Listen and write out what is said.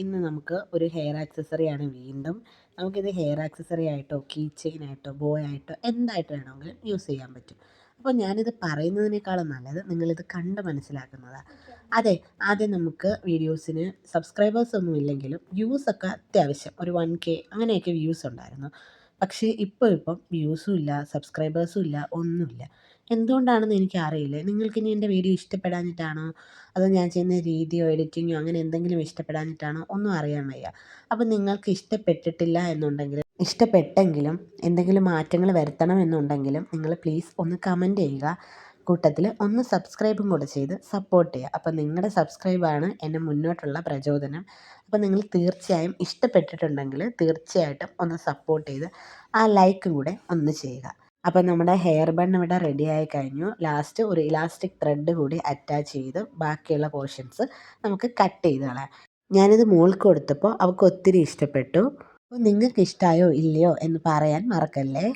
ഇന്ന് നമുക്ക് ഒരു ഹെയർ ആക്സസറിയാണ് വീണ്ടും. നമുക്കിത് ഹെയർ ആക്സസറി ആയിട്ടോ കീ ചെയിൻ ആയിട്ടോ ബോ ആയിട്ടോ എന്തായിട്ട് വേണമെങ്കിലും യൂസ് ചെയ്യാൻ പറ്റും. അപ്പോൾ ഞാനിത് പറയുന്നതിനേക്കാളും നല്ലത് നിങ്ങളിത് കണ്ട് മനസ്സിലാക്കുന്നതാണ്. അതെ, ആദ്യം നമുക്ക് വീഡിയോസിന് സബ്സ്ക്രൈബേഴ്സ് ഒന്നും ഇല്ലെങ്കിലും വ്യൂസൊക്കെ അത്യാവശ്യം ഒരു 1K അങ്ങനെയൊക്കെ വ്യൂസ് ഉണ്ടായിരുന്നു. പക്ഷേ ഇപ്പം വ്യൂസും ഇല്ല, സബ്സ്ക്രൈബേഴ്സും ഇല്ല, ഒന്നുമില്ല. എന്തുകൊണ്ടാണെന്ന് എനിക്കറിയില്ല. നിങ്ങൾക്കിനി എൻ്റെ വീഡിയോ ഇഷ്ടപ്പെടാഞ്ഞിട്ടാണോ, അതോ ഞാൻ ചെയ്യുന്ന രീതിയോ എഡിറ്റിങ്ങോ അങ്ങനെ എന്തെങ്കിലും ഇഷ്ടപ്പെടാഞ്ഞിട്ടാണോ ഒന്നും അറിയാൻ വയ്യ. അപ്പം നിങ്ങൾക്ക് ഇഷ്ടപ്പെട്ടിട്ടില്ല എന്നുണ്ടെങ്കിൽ, ഇഷ്ടപ്പെട്ടെങ്കിലും എന്തെങ്കിലും മാറ്റങ്ങൾ വരുത്തണം എന്നുണ്ടെങ്കിലും നിങ്ങൾ പ്ലീസ് ഒന്ന് കമൻറ്റ് ചെയ്യുക. കൂട്ടത്തിൽ ഒന്ന് സബ്സ്ക്രൈബും കൂടെ ചെയ്ത് സപ്പോർട്ട് ചെയ്യുക. അപ്പം നിങ്ങളുടെ സബ്സ്ക്രൈബാണ് എന്നെ മുന്നോട്ടുള്ള പ്രചോദനം. അപ്പം നിങ്ങൾ തീർച്ചയായും ഇഷ്ടപ്പെട്ടിട്ടുണ്ടെങ്കിൽ തീർച്ചയായിട്ടും ഒന്ന് സപ്പോർട്ട് ചെയ്ത് ആ ലൈക്കും കൂടെ ഒന്ന് ചെയ്യുക. അപ്പം നമ്മുടെ ഹെയർ ബൺ ഇവിടെ റെഡി ആയി കഴിഞ്ഞു. ലാസ്റ്റ് ഒരു ഇലാസ്റ്റിക് ത്രെഡ് കൂടി അറ്റാച്ച് ചെയ്ത് ബാക്കിയുള്ള പോർഷൻസ് നമുക്ക് കട്ട് ചെയ്ത് കളയാം. ഞാനിത് മോൾക്ക് കൊടുത്തപ്പോൾ അവൾക്ക് ഒത്തിരി ഇഷ്ടപ്പെട്ടു. അപ്പോൾ നിങ്ങൾക്ക് ഇഷ്ടമായോ ഇല്ലയോ എന്ന് പറയാൻ മറക്കല്ലേ.